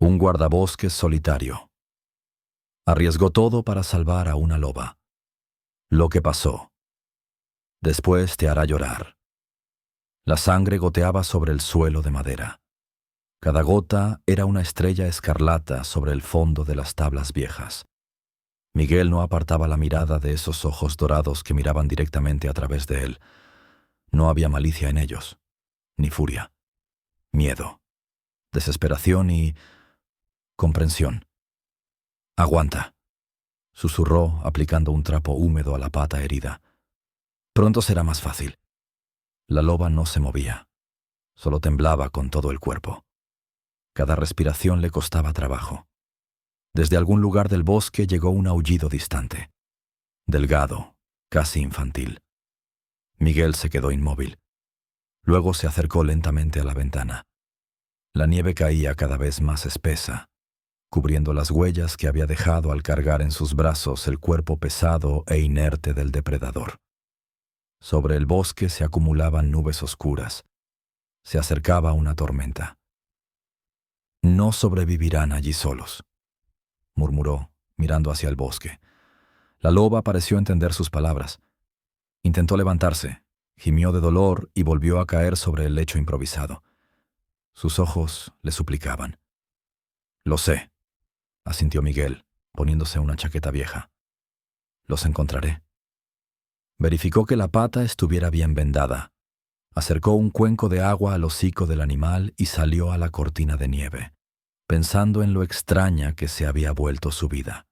Un guardabosques solitario. Arriesgó todo para salvar a una loba. Lo que pasó. Después te hará llorar. La sangre goteaba sobre el suelo de madera. Cada gota era una estrella escarlata sobre el fondo de las tablas viejas. Miguel no apartaba la mirada de esos ojos dorados que miraban directamente a través de él. No había malicia en ellos, ni furia, miedo, desesperación y comprensión. «Aguanta», susurró aplicando un trapo húmedo a la pata herida. «Pronto será más fácil». La loba no se movía, solo temblaba con todo el cuerpo. Cada respiración le costaba trabajo. Desde algún lugar del bosque llegó un aullido distante, delgado, casi infantil. Miguel se quedó inmóvil. Luego se acercó lentamente a la ventana. La nieve caía cada vez más espesa, cubriendo las huellas que había dejado al cargar en sus brazos el cuerpo pesado e inerte del depredador. Sobre el bosque se acumulaban nubes oscuras. Se acercaba una tormenta. «No sobrevivirán allí solos», murmuró, mirando hacia el bosque. La loba pareció entender sus palabras. Intentó levantarse, gimió de dolor y volvió a caer sobre el lecho improvisado. Sus ojos le suplicaban. «Lo sé», asintió Miguel, poniéndose una chaqueta vieja. «Los encontraré». Verificó que la pata estuviera bien vendada. Acercó un cuenco de agua al hocico del animal y salió a la cortina de nieve, pensando en lo extraña que se había vuelto su vida.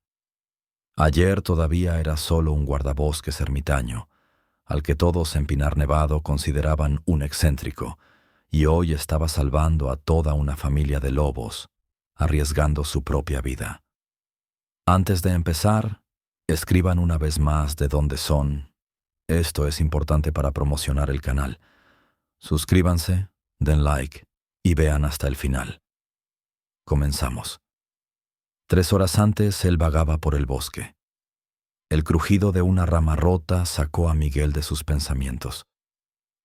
Ayer todavía era solo un guardabosques ermitaño, al que todos en Pinar Nevado consideraban un excéntrico, y hoy estaba salvando a toda una familia de lobos, arriesgando su propia vida. Antes de empezar, escriban una vez más de dónde son. Esto es importante para promocionar el canal. Suscríbanse, den like y vean hasta el final. Comenzamos. 3 horas antes él vagaba por el bosque. El crujido de una rama rota sacó a Miguel de sus pensamientos.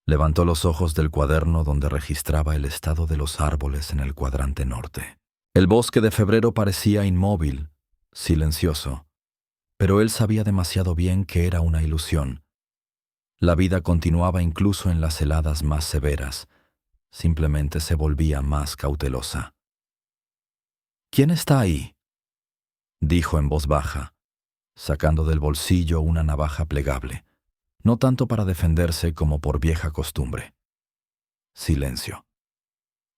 Levantó los ojos del cuaderno donde registraba el estado de los árboles en el cuadrante norte. El bosque de febrero parecía inmóvil, silencioso, pero él sabía demasiado bien que era una ilusión. La vida continuaba incluso en las heladas más severas, simplemente se volvía más cautelosa. «¿Quién está ahí?», dijo en voz baja, sacando del bolsillo una navaja plegable, no tanto para defenderse como por vieja costumbre. Silencio.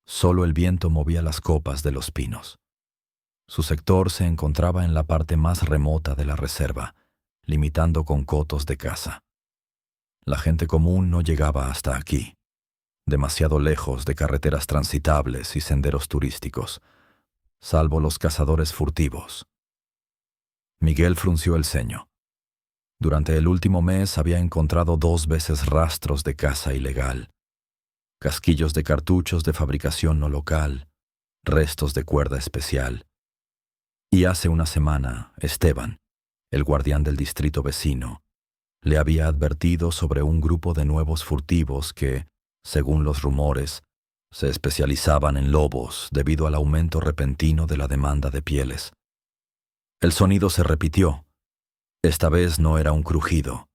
Solo el viento movía las copas de los pinos. Su sector se encontraba en la parte más remota de la reserva, limitando con cotos de caza. La gente común no llegaba hasta aquí, demasiado lejos de carreteras transitables y senderos turísticos, salvo los cazadores furtivos. Miguel frunció el ceño. Durante el último mes había encontrado 2 veces rastros de caza ilegal, casquillos de cartuchos de fabricación no local, restos de cuerda especial. Y hace una semana, Esteban, el guardián del distrito vecino, le había advertido sobre un grupo de nuevos furtivos que, según los rumores, se especializaban en lobos debido al aumento repentino de la demanda de pieles. El sonido se repitió. Esta vez no era un crujido,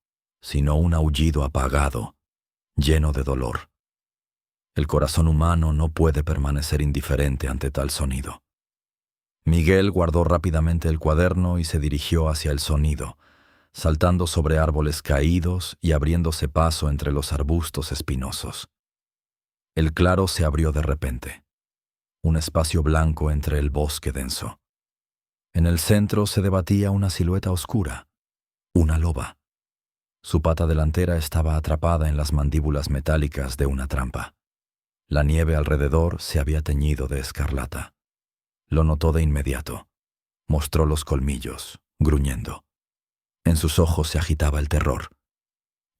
sino un aullido apagado, lleno de dolor. El corazón humano no puede permanecer indiferente ante tal sonido. Miguel guardó rápidamente el cuaderno y se dirigió hacia el sonido, saltando sobre árboles caídos y abriéndose paso entre los arbustos espinosos. El claro se abrió de repente, un espacio blanco entre el bosque denso. En el centro se debatía una silueta oscura, una loba. Su pata delantera estaba atrapada en las mandíbulas metálicas de una trampa. La nieve alrededor se había teñido de escarlata. Lo notó de inmediato. Mostró los colmillos, gruñendo. En sus ojos se agitaba el terror.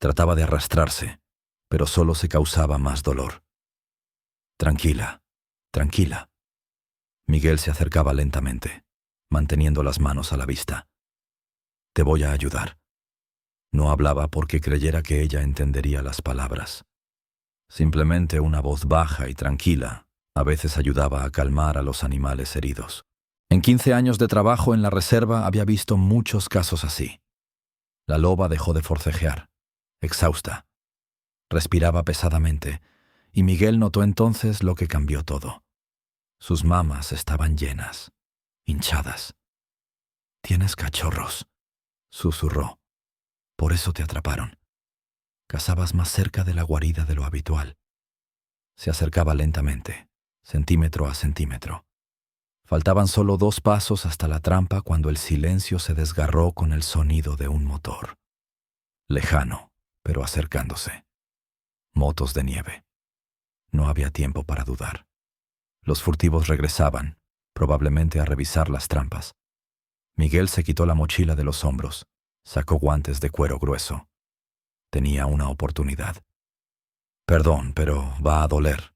Trataba de arrastrarse, pero solo se causaba más dolor. «Tranquila, tranquila». Miguel se acercaba lentamente, manteniendo las manos a la vista. «Te voy a ayudar». No hablaba porque creyera que ella entendería las palabras. Simplemente una voz baja y tranquila, A veces ayudaba a calmar a los animales heridos. En 15 años de trabajo en la reserva había visto muchos casos así. La loba dejó de forcejear, exhausta. Respiraba pesadamente, y Miguel notó entonces lo que cambió todo. Sus mamas estaban llenas, hinchadas. «Tienes cachorros», susurró. «Por eso te atraparon. Cazabas más cerca de la guarida de lo habitual». Se acercaba lentamente, centímetro a centímetro. Faltaban solo 2 pasos hasta la trampa cuando el silencio se desgarró con el sonido de un motor. Lejano, pero acercándose. Motos de nieve. No había tiempo para dudar. Los furtivos regresaban, probablemente a revisar las trampas. Miguel se quitó la mochila de los hombros, sacó guantes de cuero grueso. Tenía una oportunidad. «Perdón, pero va a doler».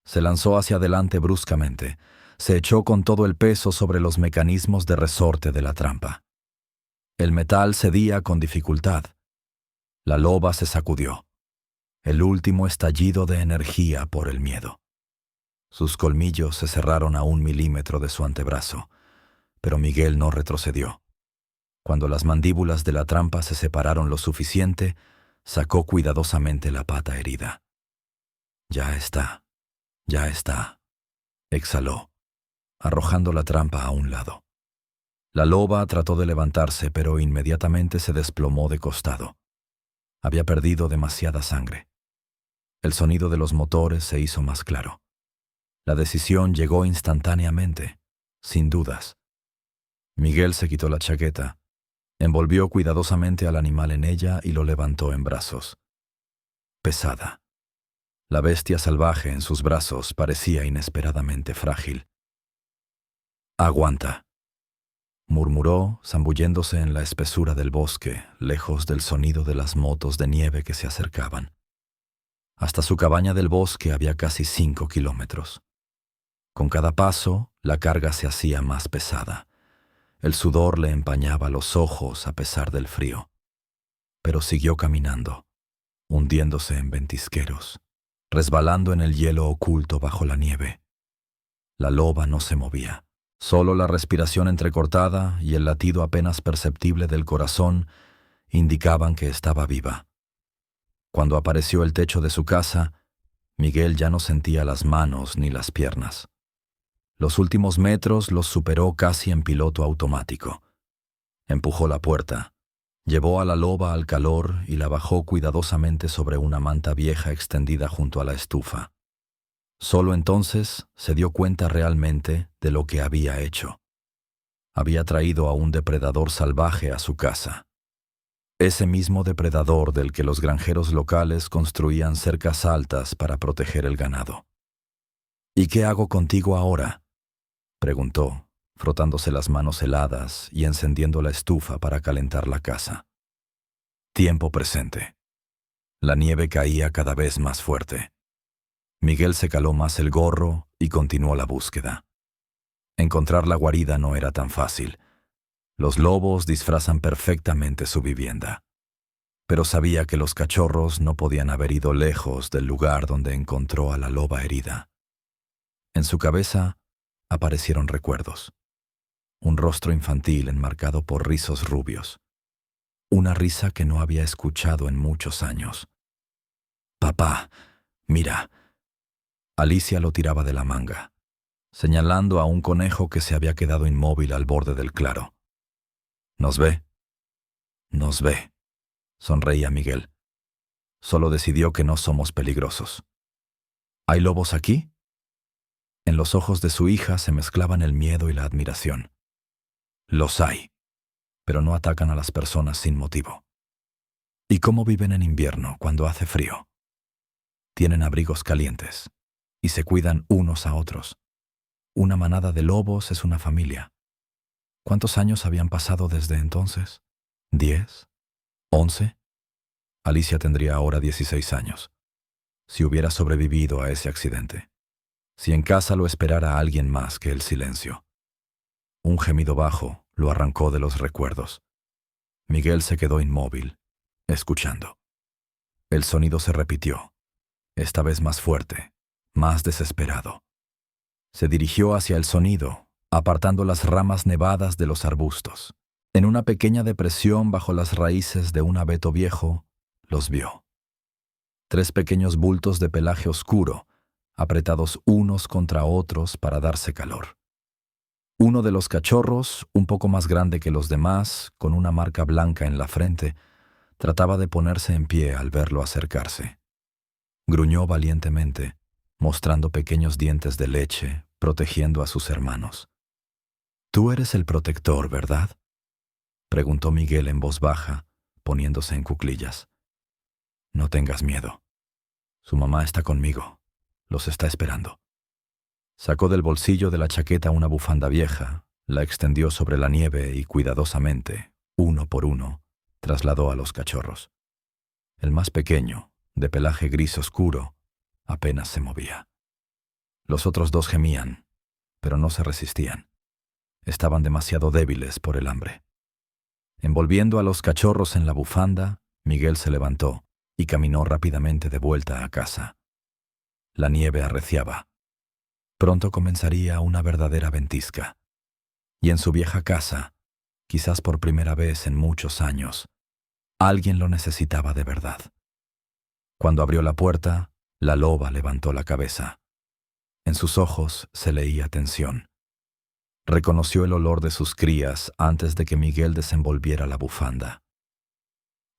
Se lanzó hacia adelante bruscamente. Se echó con todo el peso sobre los mecanismos de resorte de la trampa. El metal cedía con dificultad. La loba se sacudió. El último estallido de energía por el miedo. Sus colmillos se cerraron a 1 milímetro de su antebrazo, pero Miguel no retrocedió. Cuando las mandíbulas de la trampa se separaron lo suficiente, sacó cuidadosamente la pata herida. «Ya está, exhaló, arrojando la trampa a un lado. La loba trató de levantarse, pero inmediatamente se desplomó de costado. Había perdido demasiada sangre. El sonido de los motores se hizo más claro. La decisión llegó instantáneamente, sin dudas. Miguel se quitó la chaqueta, envolvió cuidadosamente al animal en ella y lo levantó en brazos. Pesada. La bestia salvaje en sus brazos parecía inesperadamente frágil. «Aguanta», murmuró, zambulléndose en la espesura del bosque, lejos del sonido de las motos de nieve que se acercaban. Hasta su cabaña del bosque había casi 5 kilómetros. Con cada paso, la carga se hacía más pesada. El sudor le empañaba los ojos a pesar del frío. Pero siguió caminando, hundiéndose en ventisqueros, resbalando en el hielo oculto bajo la nieve. La loba no se movía. Solo la respiración entrecortada y el latido apenas perceptible del corazón indicaban que estaba viva. Cuando apareció el techo de su casa, Miguel ya no sentía las manos ni las piernas. Los últimos metros los superó casi en piloto automático. Empujó la puerta, llevó a la loba al calor y la bajó cuidadosamente sobre una manta vieja extendida junto a la estufa. Solo entonces se dio cuenta realmente de lo que había hecho. Había traído a un depredador salvaje a su casa. Ese mismo depredador del que los granjeros locales construían cercas altas para proteger el ganado. «¿Y qué hago contigo ahora?», preguntó, frotándose las manos heladas y encendiendo la estufa para calentar la casa. Tiempo presente. La nieve caía cada vez más fuerte. Miguel se caló más el gorro y continuó la búsqueda. Encontrar la guarida no era tan fácil. Los lobos disfrazan perfectamente su vivienda. Pero sabía que los cachorros no podían haber ido lejos del lugar donde encontró a la loba herida. En su cabeza aparecieron recuerdos. Un rostro infantil enmarcado por rizos rubios. Una risa que no había escuchado en muchos años. «Papá, mira». Alicia lo tiraba de la manga, señalando a un conejo que se había quedado inmóvil al borde del claro. «¿Nos ve?» «Nos ve», sonreía Miguel. Solo decidió que no somos peligrosos. «¿Hay lobos aquí?» En los ojos de su hija se mezclaban el miedo y la admiración. «Los hay, pero no atacan a las personas sin motivo». «¿Y cómo viven en invierno cuando hace frío?» «Tienen abrigos calientes y se cuidan unos a otros. Una manada de lobos es una familia». ¿Cuántos años habían pasado desde entonces? ¿10? ¿11? Alicia tendría ahora 16 años. Si hubiera sobrevivido a ese accidente. Si en casa lo esperara alguien más que el silencio. Un gemido bajo lo arrancó de los recuerdos. Miguel se quedó inmóvil, escuchando. El sonido se repitió, esta vez más fuerte, más desesperado. Se dirigió hacia el sonido, apartando las ramas nevadas de los arbustos. En una pequeña depresión bajo las raíces de un abeto viejo, los vio. 3 pequeños bultos de pelaje oscuro, apretados unos contra otros para darse calor. Uno de los cachorros, un poco más grande que los demás, con una marca blanca en la frente, trataba de ponerse en pie al verlo acercarse. Gruñó valientemente, mostrando pequeños dientes de leche, protegiendo a sus hermanos. «Tú eres el protector, ¿verdad?», preguntó Miguel en voz baja, poniéndose en cuclillas. «No tengas miedo. Su mamá está conmigo. Los está esperando». Sacó del bolsillo de la chaqueta una bufanda vieja, la extendió sobre la nieve y cuidadosamente, uno por uno, trasladó a los cachorros. El más pequeño, de pelaje gris oscuro, apenas se movía. Los otros 2 gemían, pero no se resistían. Estaban demasiado débiles por el hambre. Envolviendo a los cachorros en la bufanda, Miguel se levantó y caminó rápidamente de vuelta a casa. La nieve arreciaba. Pronto comenzaría una verdadera ventisca. Y en su vieja casa, quizás por primera vez en muchos años, alguien lo necesitaba de verdad. Cuando abrió la puerta, la loba levantó la cabeza. En sus ojos se leía tensión. Reconoció el olor de sus crías antes de que Miguel desenvolviera la bufanda.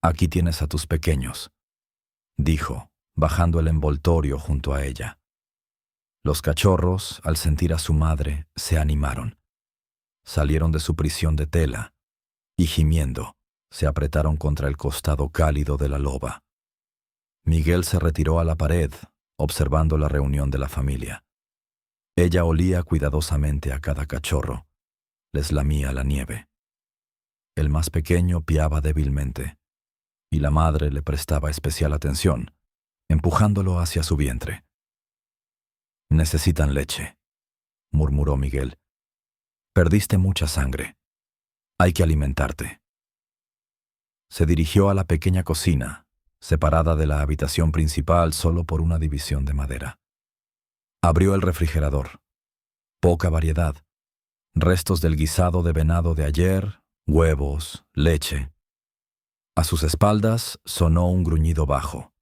«Aquí tienes a tus pequeños», dijo, bajando el envoltorio junto a ella. Los cachorros, al sentir a su madre, se animaron. Salieron de su prisión de tela y, gimiendo, se apretaron contra el costado cálido de la loba. Miguel se retiró a la pared, observando la reunión de la familia. Ella olía cuidadosamente a cada cachorro, les lamía la nieve. El más pequeño piaba débilmente, y la madre le prestaba especial atención, empujándolo hacia su vientre. «Necesitan leche», murmuró Miguel. «Perdiste mucha sangre. Hay que alimentarte». Se dirigió a la pequeña cocina, separada de la habitación principal solo por una división de madera. Abrió el refrigerador. Poca variedad. Restos del guisado de venado de ayer, huevos, leche. A sus espaldas sonó un gruñido bajo.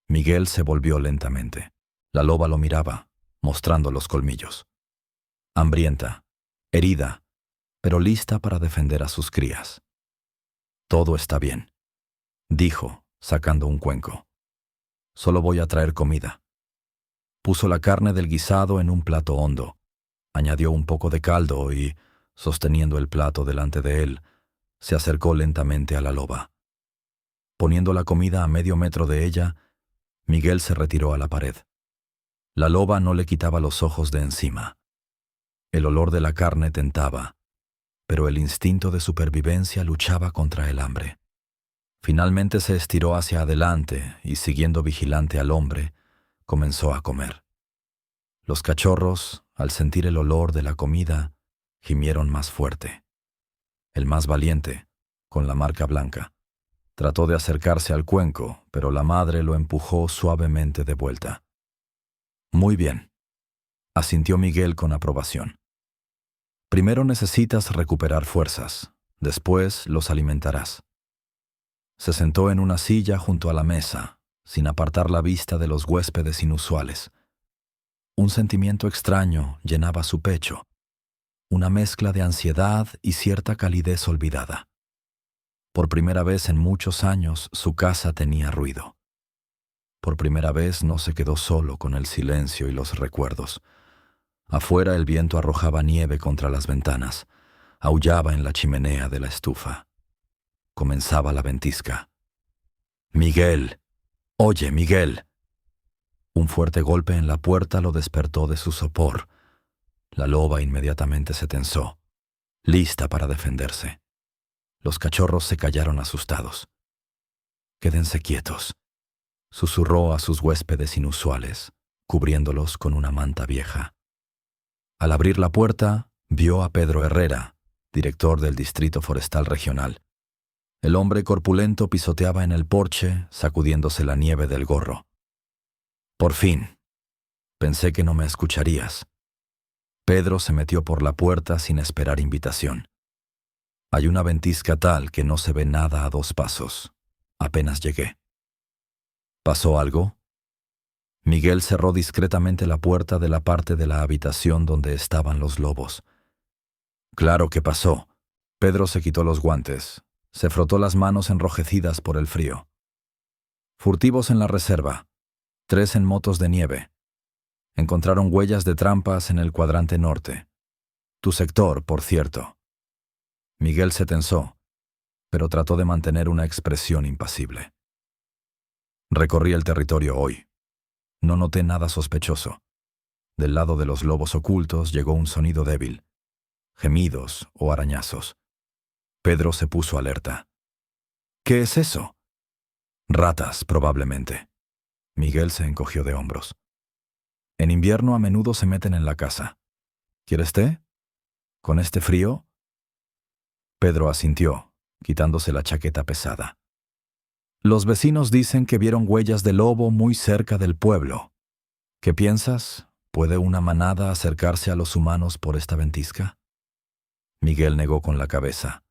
Miguel se volvió lentamente. La loba lo miraba, mostrando los colmillos. Hambrienta, herida, pero lista para defender a sus crías. «Todo está bien», dijo, sacando un cuenco. «Solo voy a traer comida». Puso la carne del guisado en un plato hondo, añadió un poco de caldo y, sosteniendo el plato delante de él, se acercó lentamente a la loba. Poniendo la comida a medio metro de ella, Miguel se retiró a la pared. La loba no le quitaba los ojos de encima. El olor de la carne tentaba, pero el instinto de supervivencia luchaba contra el hambre. Finalmente se estiró hacia adelante y, siguiendo vigilante al hombre, comenzó a comer. Los cachorros, al sentir el olor de la comida, gimieron más fuerte. El más valiente, con la marca blanca, trató de acercarse al cuenco, pero la madre lo empujó suavemente de vuelta. «Muy bien», asintió Miguel con aprobación. «Primero necesitas recuperar fuerzas, después los alimentarás». Se sentó en una silla junto a la mesa, sin apartar la vista de los huéspedes inusuales. Un sentimiento extraño llenaba su pecho, una mezcla de ansiedad y cierta calidez olvidada. Por primera vez en muchos años su casa tenía ruido. Por primera vez no se quedó solo con el silencio y los recuerdos. Afuera el viento arrojaba nieve contra las ventanas, aullaba en la chimenea de la estufa. Comenzaba la ventisca. «Miguel, oye, Miguel». Un fuerte golpe en la puerta lo despertó de su sopor. La loba inmediatamente se tensó, lista para defenderse. Los cachorros se callaron asustados. «Quédense quietos», susurró a sus huéspedes inusuales, cubriéndolos con una manta vieja. Al abrir la puerta, vio a Pedro Herrera, director del Distrito Forestal Regional. El hombre corpulento pisoteaba en el porche, sacudiéndose la nieve del gorro. «Por fin», Pensé que no me escucharías. Pedro se metió por la puerta sin esperar invitación. Hay una ventisca tal que no se ve nada a 2 pasos. Apenas llegué. ¿Pasó algo? Miguel cerró discretamente la puerta de la parte de la habitación donde estaban los lobos. Claro que pasó. Pedro se quitó los guantes. Se frotó las manos enrojecidas por el frío. Furtivos en la reserva. 3 en motos de nieve. Encontraron huellas de trampas en el cuadrante norte. Tu sector, por cierto. Miguel se tensó, pero trató de mantener una expresión impasible. Recorrí el territorio hoy. No noté nada sospechoso. Del lado de los lobos ocultos llegó un sonido débil. Gemidos o arañazos. Pedro se puso alerta. ¿Qué es eso? Ratas, probablemente. Miguel se encogió de hombros. En invierno a menudo se meten en la casa. ¿Quieres té? ¿Con este frío? Pedro asintió, quitándose la chaqueta pesada. Los vecinos dicen que vieron huellas de lobo muy cerca del pueblo. ¿Qué piensas? ¿Puede una manada acercarse a los humanos por esta ventisca? Miguel negó con la cabeza,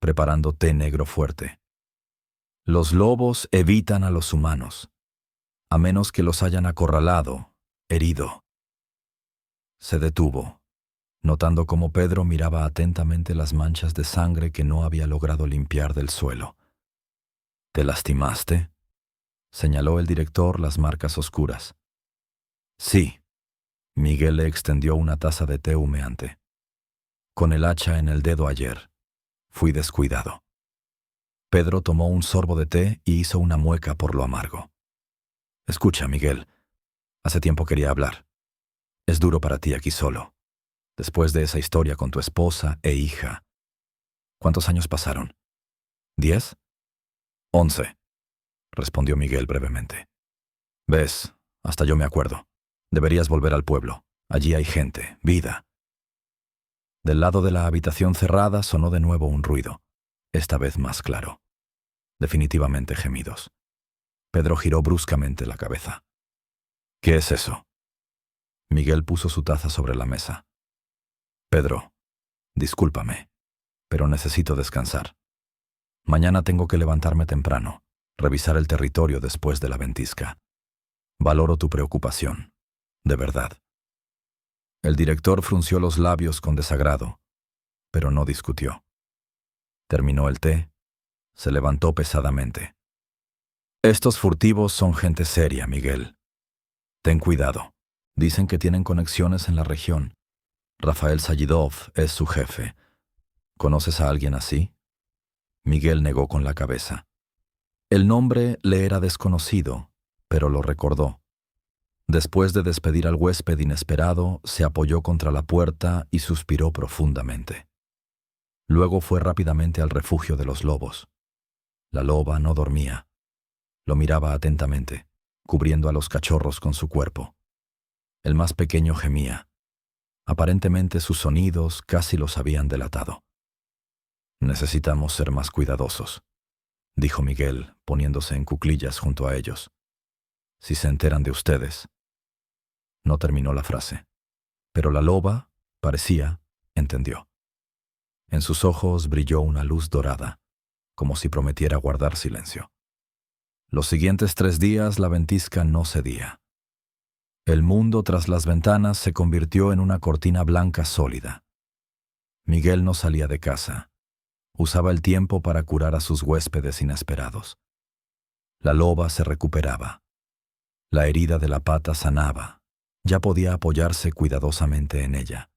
preparando té negro fuerte. Los lobos evitan a los humanos, a menos que los hayan acorralado, herido. Se detuvo, notando cómo Pedro miraba atentamente las manchas de sangre que no había logrado limpiar del suelo. ¿Te lastimaste? Señaló el director las marcas oscuras. Sí. Miguel le extendió una taza de té humeante. Con el hacha en el dedo ayer. Fui descuidado. Pedro tomó un sorbo de té y hizo una mueca por lo amargo. Escucha, Miguel. Hace tiempo quería hablar. Es duro para ti aquí solo, después de esa historia con tu esposa e hija. ¿Cuántos años pasaron? ¿10? 11, respondió Miguel brevemente. Ves, hasta yo me acuerdo. Deberías volver al pueblo. Allí hay gente, vida. Del lado de la habitación cerrada sonó de nuevo un ruido, esta vez más claro. Definitivamente gemidos. Pedro giró bruscamente la cabeza. ¿Qué es eso? Miguel puso su taza sobre la mesa. Pedro, discúlpame, pero necesito descansar. Mañana tengo que levantarme temprano, revisar el territorio después de la ventisca. Valoro tu preocupación, de verdad. El director frunció los labios con desagrado, pero no discutió. Terminó el té, se levantó pesadamente. Estos furtivos son gente seria, Miguel. Ten cuidado. Dicen que tienen conexiones en la región. Rafael Sayidov es su jefe. ¿Conoces a alguien así? Miguel negó con la cabeza. El nombre le era desconocido, pero lo recordó. Después de despedir al huésped inesperado, se apoyó contra la puerta y suspiró profundamente. Luego fue rápidamente al refugio de los lobos. La loba no dormía. Lo miraba atentamente, cubriendo a los cachorros con su cuerpo. El más pequeño gemía. Aparentemente sus sonidos casi los habían delatado. Necesitamos ser más cuidadosos, dijo Miguel, poniéndose en cuclillas junto a ellos. Si se enteran de ustedes. No terminó la frase, pero la loba, parecía, entendió. En sus ojos brilló una luz dorada, como si prometiera guardar silencio. Los siguientes 3 días la ventisca no cedía. El mundo tras las ventanas se convirtió en una cortina blanca sólida. Miguel no salía de casa. Usaba el tiempo para curar a sus huéspedes inesperados. La loba se recuperaba. La herida de la pata sanaba. Ya podía apoyarse cuidadosamente en ella.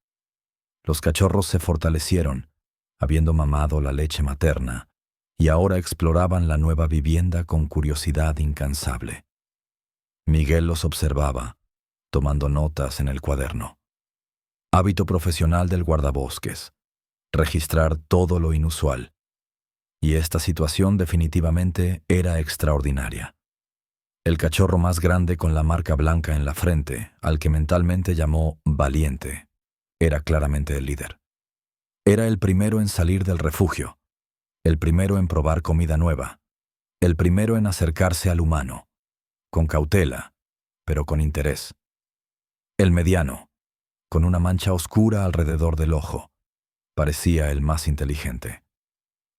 Los cachorros se fortalecieron, habiendo mamado la leche materna, y ahora exploraban la nueva vivienda con curiosidad incansable. Miguel los observaba, tomando notas en el cuaderno. Hábito profesional del guardabosques: registrar todo lo inusual. Y esta situación definitivamente era extraordinaria. El cachorro más grande con la marca blanca en la frente, al que mentalmente llamó Valiente, era claramente el líder. Era el primero en salir del refugio, el primero en probar comida nueva, el primero en acercarse al humano, con cautela, pero con interés. El mediano, con una mancha oscura alrededor del ojo, parecía el más inteligente.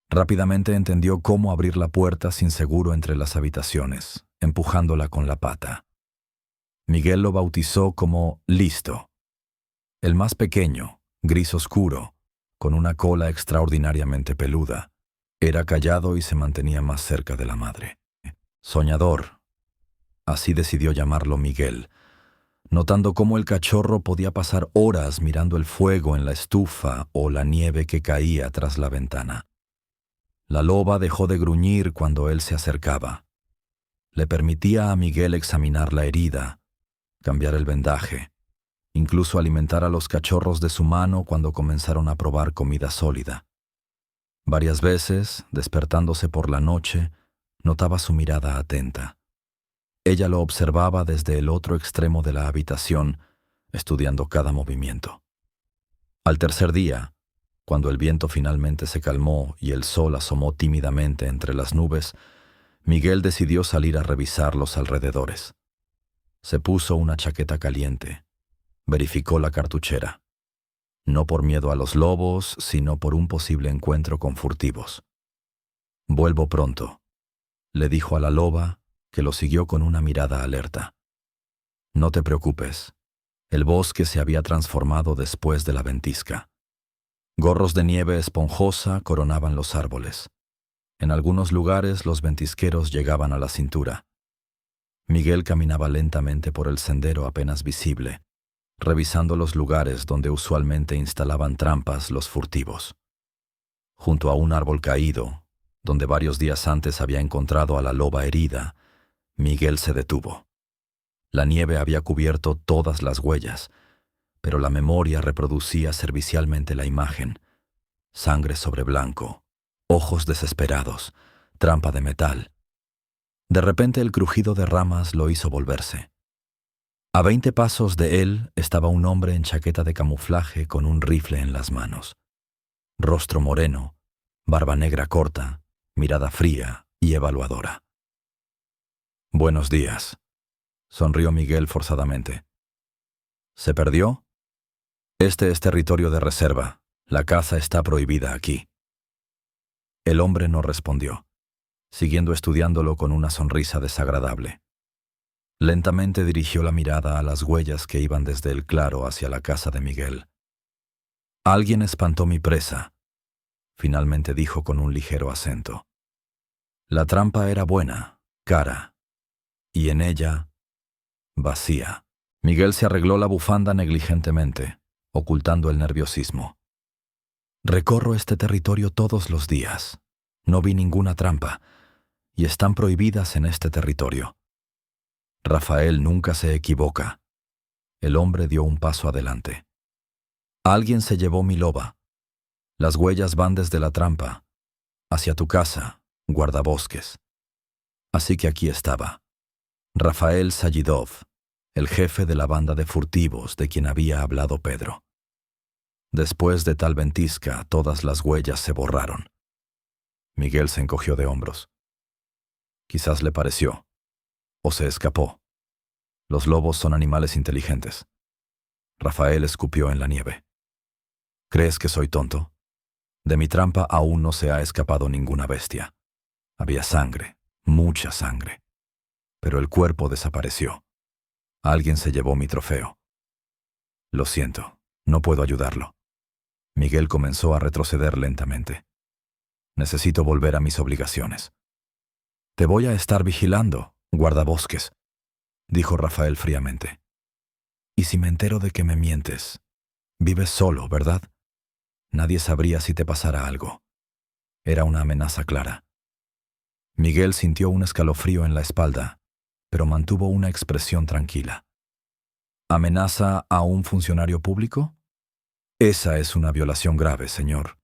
Rápidamente entendió cómo abrir la puerta sin seguro entre las habitaciones, empujándola con la pata. Miguel lo bautizó como Listo. El más pequeño, gris oscuro, con una cola extraordinariamente peluda, era callado y se mantenía más cerca de la madre. Soñador, así decidió llamarlo Miguel, notando cómo el cachorro podía pasar horas mirando el fuego en la estufa o la nieve que caía tras la ventana. La loba dejó de gruñir cuando él se acercaba. Le permitía a Miguel examinar la herida, cambiar el vendaje, incluso alimentar a los cachorros de su mano cuando comenzaron a probar comida sólida. Varias veces, despertándose por la noche, notaba su mirada atenta. Ella lo observaba desde el otro extremo de la habitación, estudiando cada movimiento. Al tercer día, cuando el viento finalmente se calmó y el sol asomó tímidamente entre las nubes, Miguel decidió salir a revisar los alrededores. Se puso una chaqueta caliente. Verificó la cartuchera. No por miedo a los lobos, sino por un posible encuentro con furtivos. «Vuelvo pronto», le dijo a la loba, que lo siguió con una mirada alerta. «No te preocupes. El bosque se había transformado después de la ventisca. Gorros de nieve esponjosa coronaban los árboles. En algunos lugares los ventisqueros llegaban a la cintura. Miguel caminaba lentamente por el sendero apenas visible, revisando los lugares donde usualmente instalaban trampas los furtivos. Junto a un árbol caído, donde varios días antes había encontrado a la loba herida, Miguel se detuvo. La nieve había cubierto todas las huellas, pero la memoria reproducía servicialmente la imagen. Sangre sobre blanco, ojos desesperados, trampa de metal. De repente el crujido de ramas lo hizo volverse. A 20 pasos de él estaba un hombre en chaqueta de camuflaje con un rifle en las manos. Rostro moreno, barba negra corta, mirada fría y evaluadora. «Buenos días», sonrió Miguel forzadamente. «¿Se perdió? Este es territorio de reserva. La caza está prohibida aquí». El hombre no respondió, siguiendo estudiándolo con una sonrisa desagradable. Lentamente dirigió la mirada a las huellas que iban desde el claro hacia la casa de Miguel. «Alguien espantó mi presa», finalmente dijo con un ligero acento. La trampa era buena, cara, y en ella, vacía. Miguel se arregló la bufanda negligentemente, ocultando el nerviosismo. «Recorro este territorio todos los días. No vi ninguna trampa, y están prohibidas en este territorio». Rafael nunca se equivoca. El hombre dio un paso adelante. «Alguien se llevó mi loba. Las huellas van desde la trampa, hacia tu casa, guardabosques. Así que aquí estaba. Rafael Sayidov, el jefe de la banda de furtivos de quien había hablado Pedro. Después de tal ventisca, todas las huellas se borraron». Miguel se encogió de hombros. Quizás le pareció. O se escapó. Los lobos son animales inteligentes. Rafael escupió en la nieve. «¿Crees que soy tonto? De mi trampa aún no se ha escapado ninguna bestia. Había sangre, mucha sangre. Pero el cuerpo desapareció. Alguien se llevó mi trofeo. Lo siento, no puedo ayudarlo». Miguel comenzó a retroceder lentamente. «Necesito volver a mis obligaciones». «Te voy a estar vigilando, guardabosques», dijo Rafael fríamente. «Y si me entero de que me mientes, vives solo, ¿verdad? Nadie sabría si te pasara algo». Era una amenaza clara. Miguel sintió un escalofrío en la espalda, pero mantuvo una expresión tranquila. «¿Amenaza a un funcionario público? Esa es una violación grave, señor».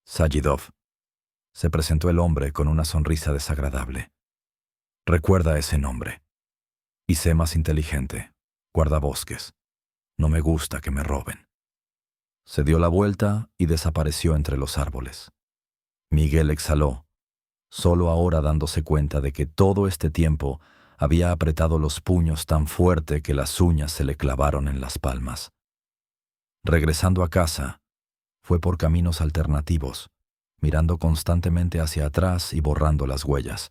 «Sayidov», se presentó el hombre con una sonrisa desagradable. «Recuerda ese nombre. Y sé más inteligente, guardabosques. No me gusta que me roben». Se dio la vuelta y desapareció entre los árboles. Miguel exhaló, solo ahora dándose cuenta de que todo este tiempo había apretado los puños tan fuerte que las uñas se le clavaron en las palmas. Regresando a casa, fue por caminos alternativos, mirando constantemente hacia atrás y borrando las huellas.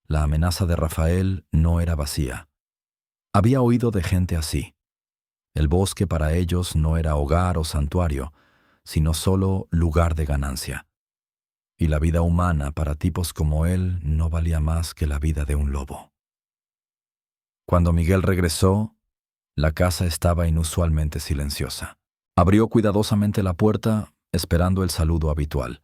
La amenaza de Rafael no era vacía. Había oído de gente así. El bosque para ellos no era hogar o santuario, sino solo lugar de ganancia. Y la vida humana para tipos como él no valía más que la vida de un lobo. Cuando Miguel regresó, la casa estaba inusualmente silenciosa. Abrió cuidadosamente la puerta, esperando el saludo habitual.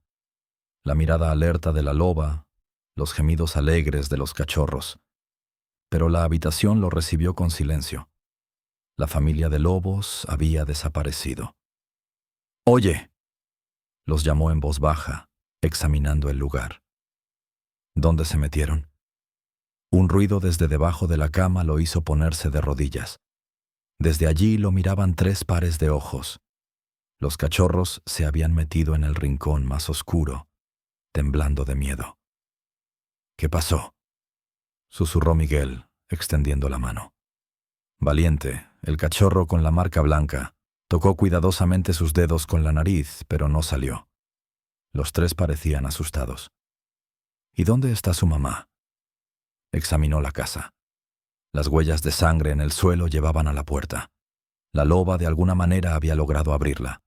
La mirada alerta de la loba, los gemidos alegres de los cachorros. Pero la habitación lo recibió con silencio. La familia de lobos había desaparecido. «Oye», los llamó en voz baja, examinando el lugar. ¿Dónde se metieron? Un ruido desde debajo de la cama lo hizo ponerse de rodillas. Desde allí lo miraban 3 pares de ojos. Los cachorros se habían metido en el rincón más oscuro, temblando de miedo. «¿Qué pasó?», susurró Miguel, extendiendo la mano. Valiente, el cachorro con la marca blanca, tocó cuidadosamente sus dedos con la nariz, pero no salió. Los 3 parecían asustados. «¿Y dónde está su mamá?». Examinó la casa. Las huellas de sangre en el suelo llevaban a la puerta. La loba de alguna manera había logrado abrirla.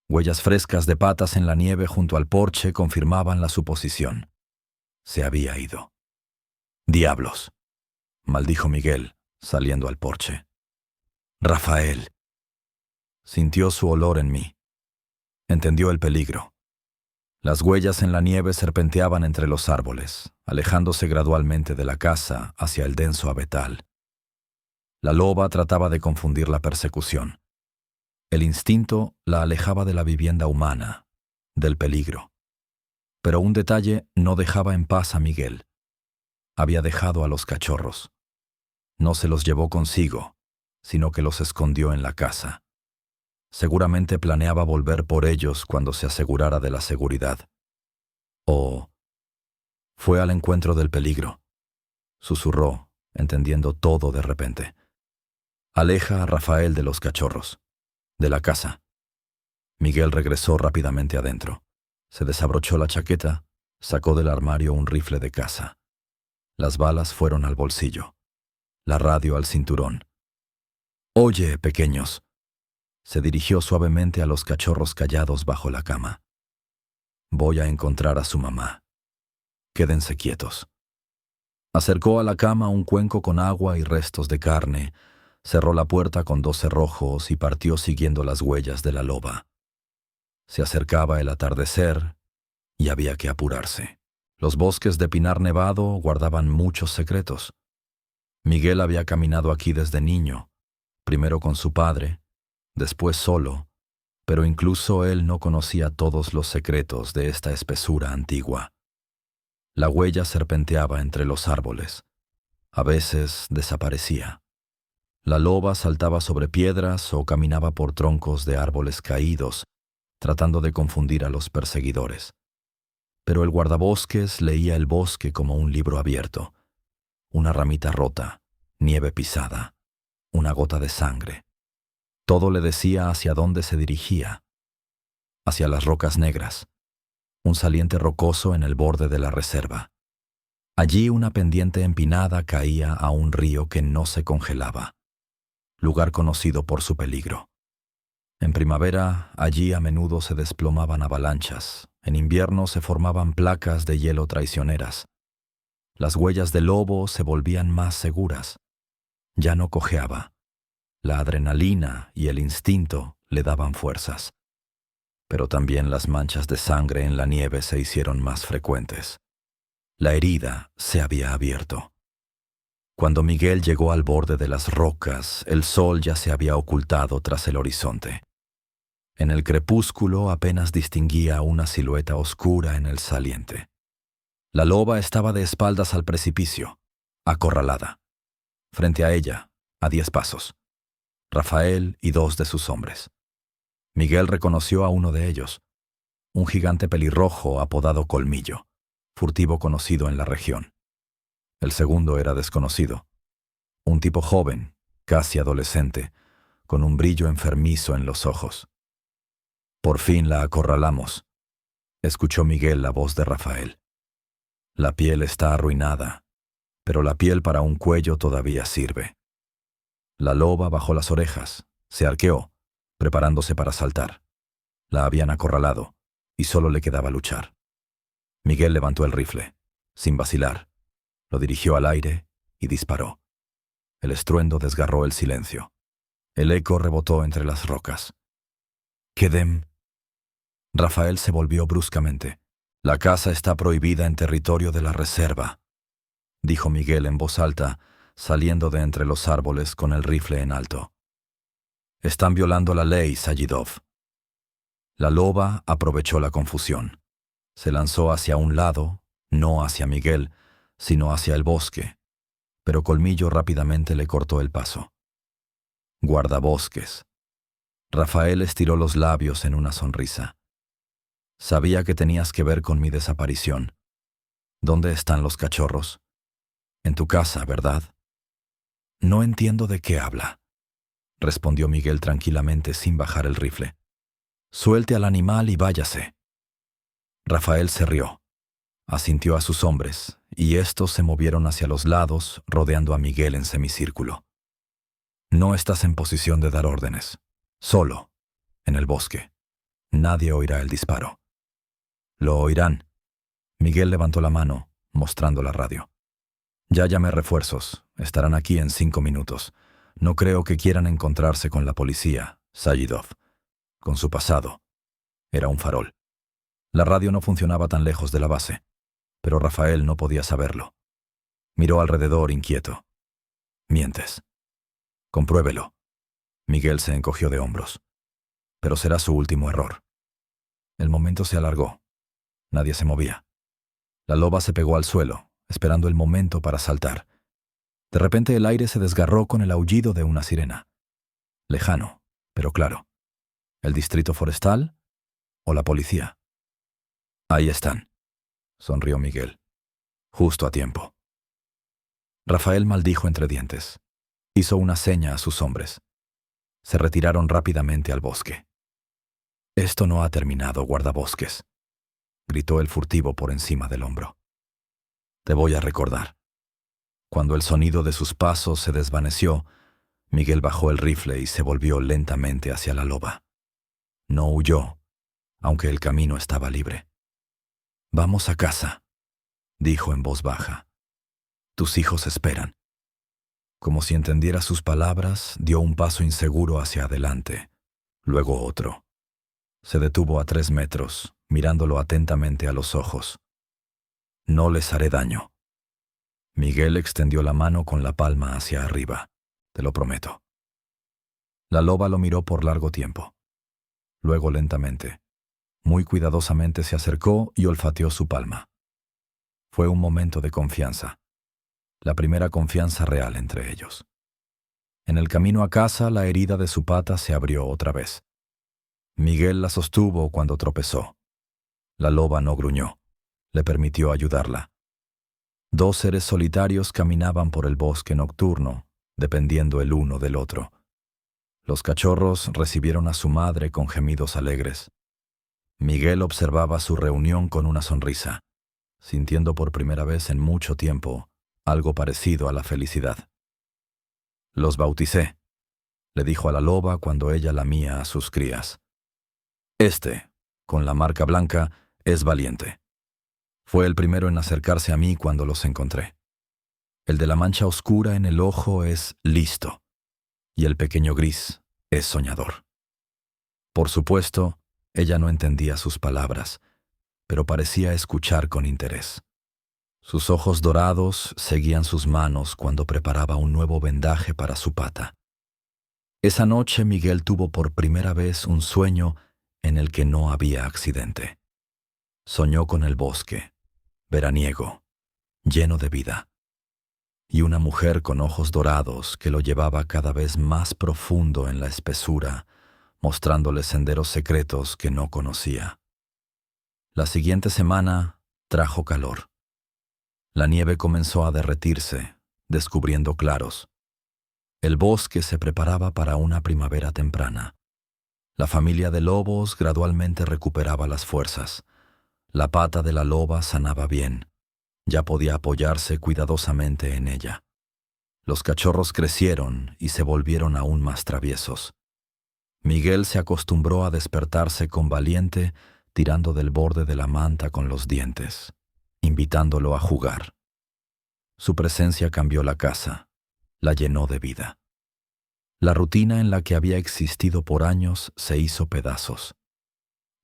Huellas frescas de patas en la nieve junto al porche confirmaban la suposición. Se había ido. «Diablos», maldijo Miguel, saliendo al porche. «Rafael». Sintió su olor en mí. Entendió el peligro. Las huellas en la nieve serpenteaban entre los árboles, alejándose gradualmente de la casa hacia el denso abetal. La loba trataba de confundir la persecución. El instinto la alejaba de la vivienda humana, del peligro. Pero un detalle no dejaba en paz a Miguel. Había dejado a los cachorros. No se los llevó consigo, sino que los escondió en la casa. Seguramente planeaba volver por ellos cuando se asegurara de la seguridad. O fue al encuentro del peligro. Susurró, entendiendo todo de repente. «Aleja a Rafael de los cachorros, de la casa». Miguel regresó rápidamente adentro. Se desabrochó la chaqueta, sacó del armario un rifle de caza. Las balas fueron al bolsillo, la radio al cinturón. «Oye, pequeños», se dirigió suavemente a los cachorros callados bajo la cama. «Voy a encontrar a su mamá. Quédense quietos». Acercó a la cama un cuenco con agua y restos de carne, cerró la puerta con 2 cerrojos y partió siguiendo las huellas de la loba. Se acercaba el atardecer y había que apurarse. Los bosques de pinar nevado guardaban muchos secretos. Miguel había caminado aquí desde niño, primero con su padre, después solo, pero incluso él no conocía todos los secretos de esta espesura antigua. La huella serpenteaba entre los árboles. A veces desaparecía. La loba saltaba sobre piedras o caminaba por troncos de árboles caídos, tratando de confundir a los perseguidores. Pero el guardabosques leía el bosque como un libro abierto. Una ramita rota, nieve pisada, una gota de sangre. Todo le decía hacia dónde se dirigía. Hacia las rocas negras. Un saliente rocoso en el borde de la reserva. Allí una pendiente empinada caía a un río que no se congelaba. Lugar conocido por su peligro. En primavera, allí a menudo se desplomaban avalanchas. En invierno se formaban placas de hielo traicioneras. Las huellas del lobo se volvían más seguras. Ya no cojeaba. La adrenalina y el instinto le daban fuerzas. Pero también las manchas de sangre en la nieve se hicieron más frecuentes. La herida se había abierto. Cuando Miguel llegó al borde de las rocas, el sol ya se había ocultado tras el horizonte. En el crepúsculo apenas distinguía una silueta oscura en el saliente. La loba estaba de espaldas al precipicio, acorralada. Frente a ella, a 10 pasos, Rafael y 2 de sus hombres. Miguel reconoció a uno de ellos, un gigante pelirrojo apodado Colmillo, furtivo conocido en la región. El segundo era desconocido. Un tipo joven, casi adolescente, con un brillo enfermizo en los ojos. Por fin la acorralamos, escuchó Miguel la voz de Rafael. La piel está arruinada, pero la piel para un cuello todavía sirve. La loba bajó las orejas, se arqueó, preparándose para saltar. La habían acorralado, y solo le quedaba luchar. Miguel levantó el rifle, sin vacilar, lo dirigió al aire y disparó. El estruendo desgarró el silencio. El eco rebotó entre las rocas. «Quedem». Rafael se volvió bruscamente. «La caza está prohibida en territorio de la reserva», dijo Miguel en voz alta, saliendo de entre los árboles con el rifle en alto. «Están violando la ley, Sayidov». La loba aprovechó la confusión. Se lanzó hacia un lado, no hacia Miguel, sino hacia el bosque, pero Colmillo rápidamente le cortó el paso. «Guardabosques». Rafael estiró los labios en una sonrisa. «Sabía que tenías que ver con mi desaparición. ¿Dónde están los cachorros?» «En tu casa, ¿verdad?» «No entiendo de qué habla», respondió Miguel tranquilamente sin bajar el rifle. «Suelte al animal y váyase». Rafael se rió. Asintió a sus hombres, y estos se movieron hacia los lados, rodeando a Miguel en semicírculo. «No estás en posición de dar órdenes. Solo, en el bosque. Nadie oirá el disparo». «Lo oirán». Miguel levantó la mano, mostrando la radio. «Ya llamé refuerzos. Estarán aquí en 5 minutos. No creo que quieran encontrarse con la policía, Sayidov. Con su pasado. Era un farol». La radio no funcionaba tan lejos de la base, pero Rafael no podía saberlo. Miró alrededor inquieto. «Mientes». «Compruébelo». Miguel se encogió de hombros. «Pero será su último error». El momento se alargó. Nadie se movía. La loba se pegó al suelo, esperando el momento para saltar. De repente el aire se desgarró con el aullido de una sirena. Lejano, pero claro. ¿El distrito forestal o la policía? «Ahí están», sonrió Miguel. «Justo a tiempo». Rafael maldijo entre dientes. Hizo una seña a sus hombres. Se retiraron rápidamente al bosque. «Esto no ha terminado, guardabosques», gritó el furtivo por encima del hombro. «Te voy a recordar». Cuando el sonido de sus pasos se desvaneció, Miguel bajó el rifle y se volvió lentamente hacia la loba. No huyó, aunque el camino estaba libre. «Vamos a casa», dijo en voz baja. «Tus hijos esperan». Como si entendiera sus palabras, dio un paso inseguro hacia adelante, luego otro. Se detuvo a 3 metros, mirándolo atentamente a los ojos. «No les haré daño». Miguel extendió la mano con la palma hacia arriba. «Te lo prometo». La loba lo miró por largo tiempo. Luego lentamente, muy cuidadosamente se acercó y olfateó su palma. Fue un momento de confianza. La primera confianza real entre ellos. En el camino a casa, la herida de su pata se abrió otra vez. Miguel la sostuvo cuando tropezó. La loba no gruñó. Le permitió ayudarla. 2 seres solitarios caminaban por el bosque nocturno, dependiendo el uno del otro. Los cachorros recibieron a su madre con gemidos alegres. Miguel observaba su reunión con una sonrisa, sintiendo por primera vez en mucho tiempo algo parecido a la felicidad. «Los bauticé», le dijo a la loba cuando ella lamía a sus crías. «Este, con la marca blanca, es valiente. Fue el primero en acercarse a mí cuando los encontré. El de la mancha oscura en el ojo es listo, y el pequeño gris es soñador». Por supuesto, ella no entendía sus palabras, pero parecía escuchar con interés. Sus ojos dorados seguían sus manos cuando preparaba un nuevo vendaje para su pata. Esa noche Miguel tuvo por primera vez un sueño en el que no había accidente. Soñó con el bosque, veraniego, lleno de vida, y una mujer con ojos dorados que lo llevaba cada vez más profundo en la espesura, mostrándole senderos secretos que no conocía. La siguiente semana trajo calor. La nieve comenzó a derretirse, descubriendo claros. El bosque se preparaba para una primavera temprana. La familia de lobos gradualmente recuperaba las fuerzas. La pata de la loba sanaba bien. Ya podía apoyarse cuidadosamente en ella. Los cachorros crecieron y se volvieron aún más traviesos. Miguel se acostumbró a despertarse con Valiente tirando del borde de la manta con los dientes, invitándolo a jugar. Su presencia cambió la casa, la llenó de vida. La rutina en la que había existido por años se hizo pedazos.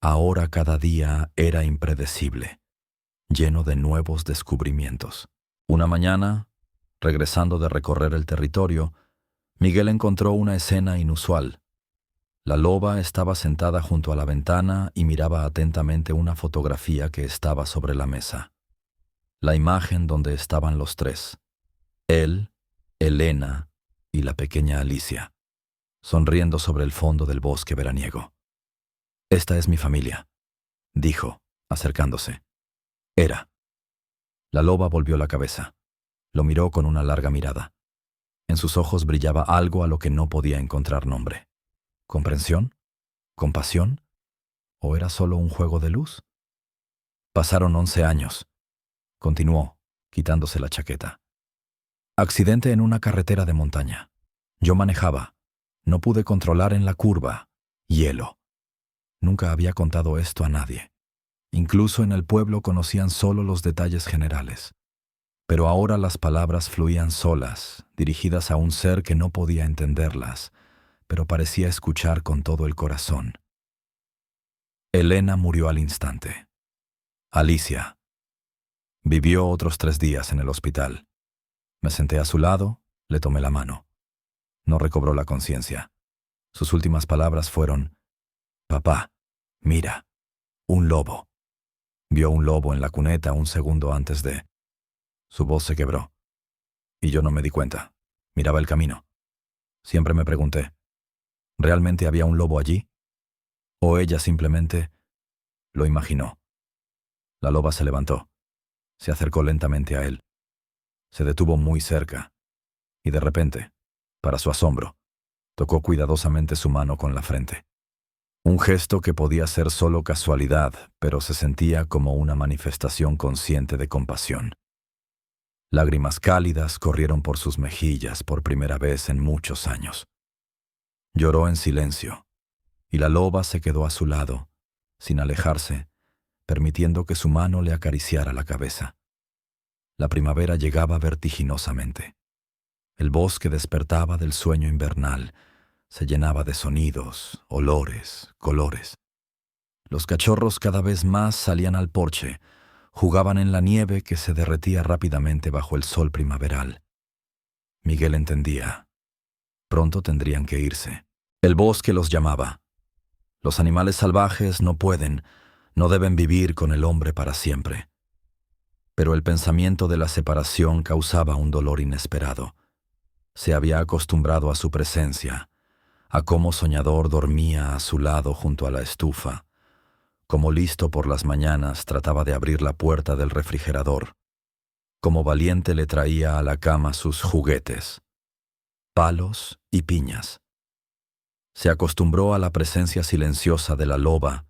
Ahora cada día era impredecible, lleno de nuevos descubrimientos. Una mañana, regresando de recorrer el territorio, Miguel encontró una escena inusual. La loba estaba sentada junto a la ventana y miraba atentamente una fotografía que estaba sobre la mesa. La imagen donde estaban los tres: él, Elena y la pequeña Alicia, sonriendo sobre el fondo del bosque veraniego. «Esta es mi familia», dijo, acercándose. Era. La loba volvió la cabeza. Lo miró con una larga mirada. En sus ojos brillaba algo a lo que no podía encontrar nombre. ¿Comprensión? ¿Compasión? ¿O era solo un juego de luz? Pasaron 11 años. Continuó, quitándose la chaqueta. Accidente en una carretera de montaña. Yo manejaba. No pude controlar en la curva. Hielo. Nunca había contado esto a nadie. Incluso en el pueblo conocían solo los detalles generales. Pero ahora las palabras fluían solas, dirigidas a un ser que no podía entenderlas, pero parecía escuchar con todo el corazón. Elena murió al instante. Alicia vivió otros 3 días en el hospital. Me senté a su lado, le tomé la mano. No recobró la conciencia. Sus últimas palabras fueron: «Papá, mira, un lobo». Vio un lobo en la cuneta un segundo antes de... Su voz se quebró. Y yo no me di cuenta. Miraba el camino. Siempre me pregunté, ¿realmente había un lobo allí? ¿O ella simplemente lo imaginó? La loba se levantó. Se acercó lentamente a él. Se detuvo muy cerca. Y de repente, para su asombro, tocó cuidadosamente su mano con la frente. Un gesto que podía ser solo casualidad, pero se sentía como una manifestación consciente de compasión. Lágrimas cálidas corrieron por sus mejillas por primera vez en muchos años. Lloró en silencio, y la loba se quedó a su lado, sin alejarse, permitiendo que su mano le acariciara la cabeza. La primavera llegaba vertiginosamente. El bosque despertaba del sueño invernal, se llenaba de sonidos, olores, colores. Los cachorros cada vez más salían al porche, jugaban en la nieve que se derretía rápidamente bajo el sol primaveral. Miguel entendía. Pronto tendrían que irse. El bosque los llamaba. Los animales salvajes no pueden, no deben vivir con el hombre para siempre. Pero el pensamiento de la separación causaba un dolor inesperado. Se había acostumbrado a su presencia, a cómo soñador dormía a su lado junto a la estufa, como listo por las mañanas trataba de abrir la puerta del refrigerador, como Valiente le traía a la cama sus juguetes, palos y piñas. Se acostumbró a la presencia silenciosa de la loba,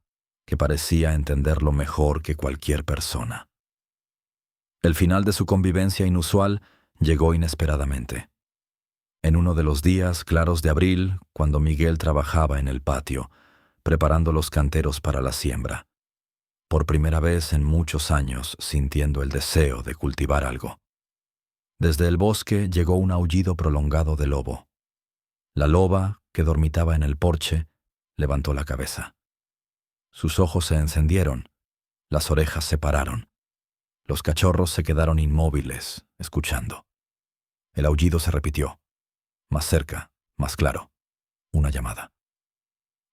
que parecía entenderlo mejor que cualquier persona. El final de su convivencia inusual llegó inesperadamente. En uno de los días claros de abril, cuando Miguel trabajaba en el patio, preparando los canteros para la siembra, por primera vez en muchos años sintiendo el deseo de cultivar algo. Desde el bosque llegó un aullido prolongado de lobo. La loba, que dormitaba en el porche, levantó la cabeza. Sus ojos se encendieron, las orejas se pararon. Los cachorros se quedaron inmóviles, escuchando. El aullido se repitió. Más cerca, más claro. Una llamada.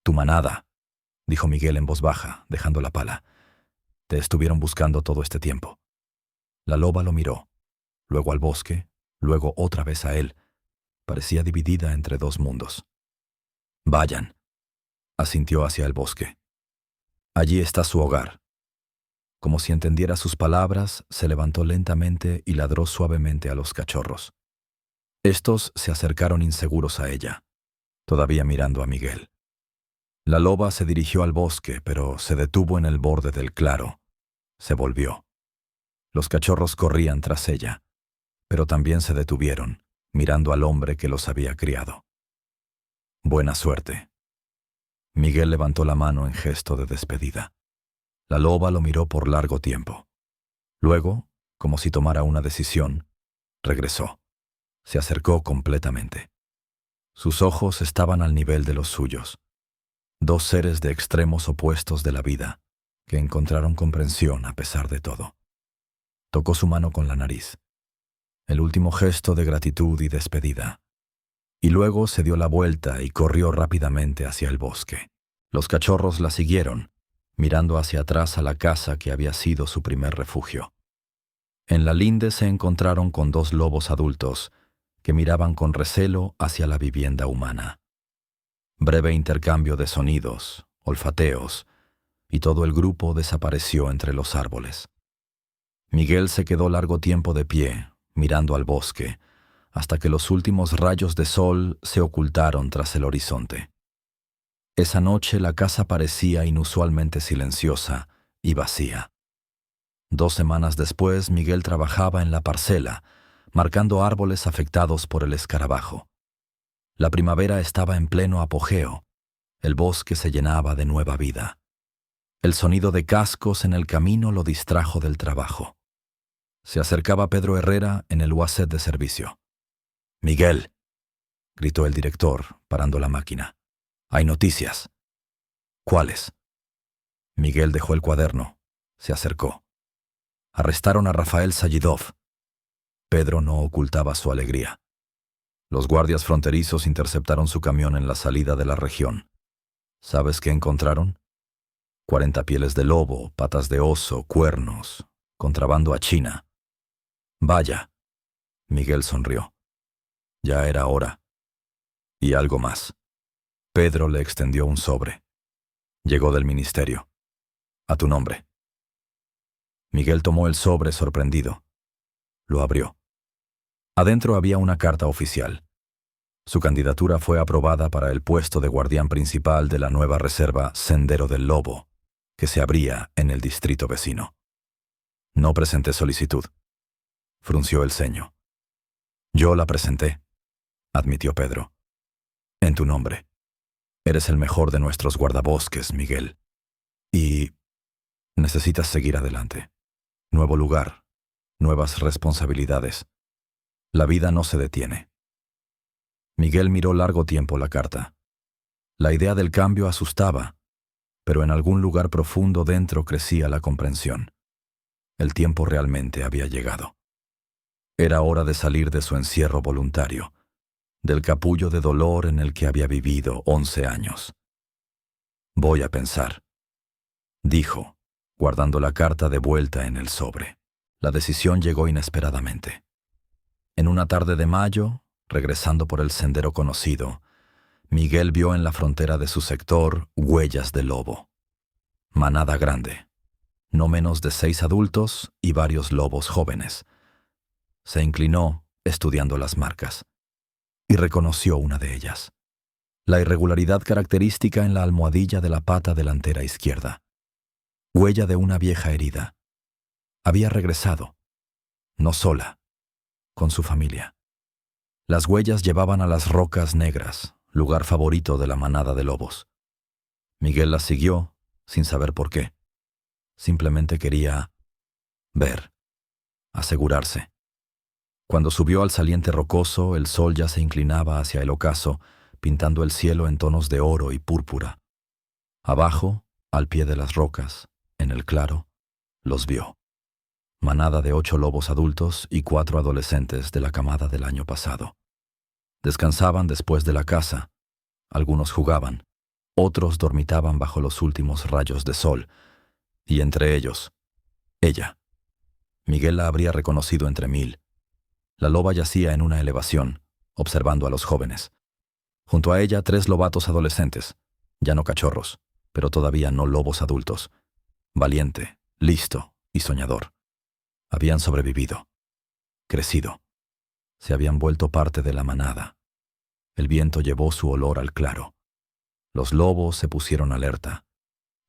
«Tu manada», dijo Miguel en voz baja, dejando la pala. «Te estuvieron buscando todo este tiempo». La loba lo miró, luego al bosque, luego otra vez a él. Parecía dividida entre 2 mundos. «Vayan», asintió hacia el bosque. «Allí está su hogar». Como si entendiera sus palabras, se levantó lentamente y ladró suavemente a los cachorros. Estos se acercaron inseguros a ella, todavía mirando a Miguel. La loba se dirigió al bosque, pero se detuvo en el borde del claro. Se volvió. Los cachorros corrían tras ella, pero también se detuvieron, mirando al hombre que los había criado. Buena suerte. Miguel levantó la mano en gesto de despedida. La loba lo miró por largo tiempo. Luego, como si tomara una decisión, regresó. Se acercó completamente. Sus ojos estaban al nivel de los suyos. Dos seres de extremos opuestos de la vida, que encontraron comprensión a pesar de todo. Tocó su mano con la nariz. El último gesto de gratitud y despedida. Y luego se dio la vuelta y corrió rápidamente hacia el bosque. Los cachorros la siguieron, mirando hacia atrás a la casa que había sido su primer refugio. En la linde se encontraron con dos lobos adultos que miraban con recelo hacia la vivienda humana. Breve intercambio de sonidos, olfateos, y todo el grupo desapareció entre los árboles. Miguel se quedó largo tiempo de pie, mirando al bosque, hasta que los últimos rayos de sol se ocultaron tras el horizonte. Esa noche la casa parecía inusualmente silenciosa y vacía. 2 semanas después, Miguel trabajaba en la parcela, marcando árboles afectados por el escarabajo. La primavera estaba en pleno apogeo. El bosque se llenaba de nueva vida. El sonido de cascos en el camino lo distrajo del trabajo. Se acercaba Pedro Herrera en el UACET de servicio. «Miguel», gritó el director, parando la máquina. «Hay noticias». «¿Cuáles?» Miguel dejó el cuaderno. Se acercó. Arrestaron a Rafael Sayidov. Pedro no ocultaba su alegría. Los guardias fronterizos interceptaron su camión en la salida de la región. ¿Sabes qué encontraron? 40 pieles de lobo, patas de oso, cuernos, contrabando a China. Vaya. Miguel sonrió. Ya era hora. Y algo más. Pedro le extendió un sobre. Llegó del ministerio. A tu nombre. Miguel tomó el sobre sorprendido. Lo abrió. Adentro había una carta oficial. Su candidatura fue aprobada para el puesto de guardián principal de la nueva reserva Sendero del Lobo, que se abría en el distrito vecino. No presenté solicitud. Frunció el ceño. Yo la presenté, admitió Pedro. En tu nombre. Eres el mejor de nuestros guardabosques, Miguel. Y necesitas seguir adelante. Nuevo lugar, nuevas responsabilidades. La vida no se detiene. Miguel miró largo tiempo la carta. La idea del cambio asustaba, pero en algún lugar profundo dentro crecía la comprensión. El tiempo realmente había llegado. Era hora de salir de su encierro voluntario, del capullo de dolor en el que había vivido 11 años. Voy a pensar, dijo, guardando la carta de vuelta en el sobre. La decisión llegó inesperadamente. En una tarde de mayo, regresando por el sendero conocido, Miguel vio en la frontera de su sector huellas de lobo. Manada grande, no menos de 6 adultos y varios lobos jóvenes. Se inclinó, estudiando las marcas, y reconoció una de ellas. La irregularidad característica en la almohadilla de la pata delantera izquierda. Huella de una vieja herida. Había regresado, no sola, con su familia. Las huellas llevaban a las rocas negras, lugar favorito de la manada de lobos. Miguel las siguió, sin saber por qué. Simplemente quería ver, asegurarse. Cuando subió al saliente rocoso, el sol ya se inclinaba hacia el ocaso, pintando el cielo en tonos de oro y púrpura. Abajo, al pie de las rocas, en el claro, los vio. Manada de 8 lobos adultos y 4 adolescentes de la camada del año pasado. Descansaban después de la caza. Algunos jugaban, otros dormitaban bajo los últimos rayos de sol, y entre ellos, ella. Miguel la habría reconocido entre 1000. La loba yacía en una elevación, observando a los jóvenes. Junto a ella 3 lobatos adolescentes, ya no cachorros, pero todavía no lobos adultos. Valiente, listo y soñador. Habían sobrevivido, crecido. Se habían vuelto parte de la manada. El viento llevó su olor al claro. Los lobos se pusieron alerta.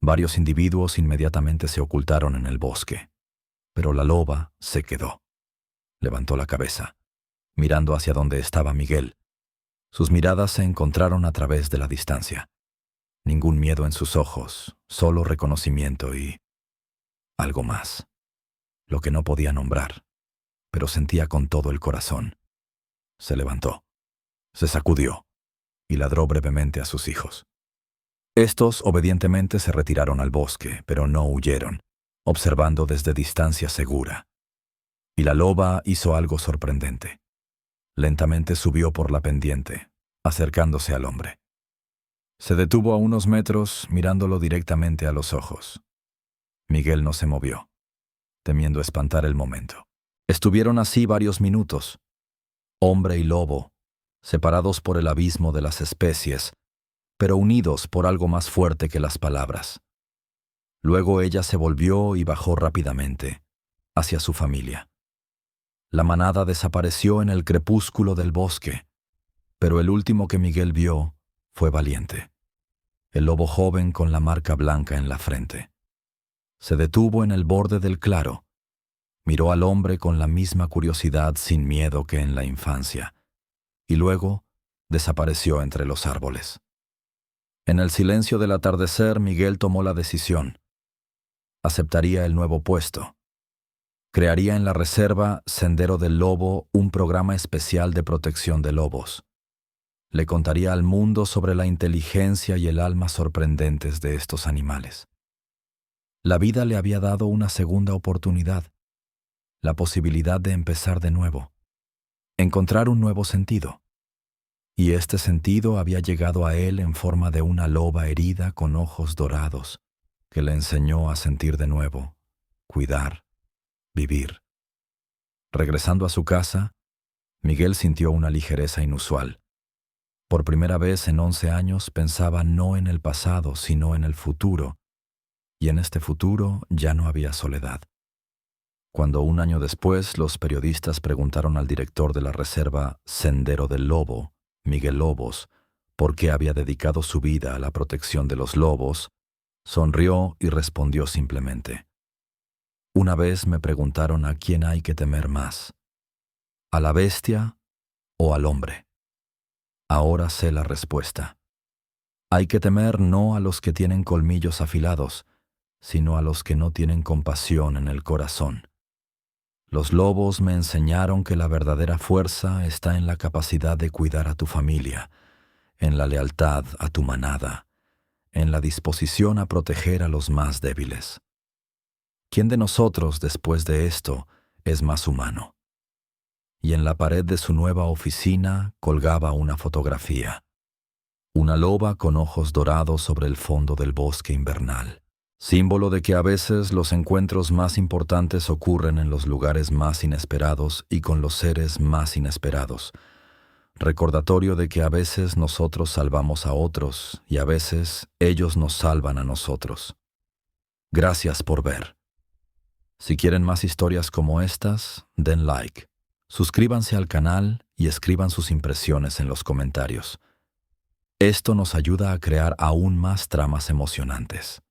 Varios individuos inmediatamente se ocultaron en el bosque. Pero la loba se quedó. Levantó la cabeza, mirando hacia donde estaba Miguel. Sus miradas se encontraron a través de la distancia. Ningún miedo en sus ojos, solo reconocimiento y algo más. Lo que no podía nombrar, pero sentía con todo el corazón. Se levantó, se sacudió y ladró brevemente a sus hijos. Estos obedientemente se retiraron al bosque, pero no huyeron, observando desde distancia segura. Y la loba hizo algo sorprendente. Lentamente subió por la pendiente, acercándose al hombre. Se detuvo a unos metros, mirándolo directamente a los ojos. Miguel no se movió, temiendo espantar el momento. Estuvieron así varios minutos, hombre y lobo, separados por el abismo de las especies, pero unidos por algo más fuerte que las palabras. Luego ella se volvió y bajó rápidamente, hacia su familia. La manada desapareció en el crepúsculo del bosque, pero el último que Miguel vio fue Valiente, el lobo joven con la marca blanca en la frente. Se detuvo en el borde del claro, miró al hombre con la misma curiosidad sin miedo que en la infancia, y luego desapareció entre los árboles. En el silencio del atardecer, Miguel tomó la decisión. Aceptaría el nuevo puesto. Crearía en la reserva Sendero del Lobo un programa especial de protección de lobos. Le contaría al mundo sobre la inteligencia y el alma sorprendentes de estos animales. La vida le había dado una segunda oportunidad, la posibilidad de empezar de nuevo, encontrar un nuevo sentido. Y este sentido había llegado a él en forma de una loba herida con ojos dorados, que le enseñó a sentir de nuevo, cuidar, vivir. Regresando a su casa, Miguel sintió una ligereza inusual. Por primera vez en 11 años pensaba no en el pasado, sino en el futuro, y en este futuro ya no había soledad. Cuando un año después los periodistas preguntaron al director de la reserva Sendero del Lobo, Miguel Lobos, por qué había dedicado su vida a la protección de los lobos, sonrió y respondió simplemente: una vez me preguntaron a quién hay que temer más, ¿a la bestia o al hombre? Ahora sé la respuesta. Hay que temer no a los que tienen colmillos afilados, sino a los que no tienen compasión en el corazón. Los lobos me enseñaron que la verdadera fuerza está en la capacidad de cuidar a tu familia, en la lealtad a tu manada, en la disposición a proteger a los más débiles. ¿Quién de nosotros, después de esto, es más humano? Y en la pared de su nueva oficina colgaba una fotografía. Una loba con ojos dorados sobre el fondo del bosque invernal. Símbolo de que a veces los encuentros más importantes ocurren en los lugares más inesperados y con los seres más inesperados. Recordatorio de que a veces nosotros salvamos a otros y a veces ellos nos salvan a nosotros. Gracias por ver. Si quieren más historias como estas, den like, suscríbanse al canal y escriban sus impresiones en los comentarios. Esto nos ayuda a crear aún más tramas emocionantes.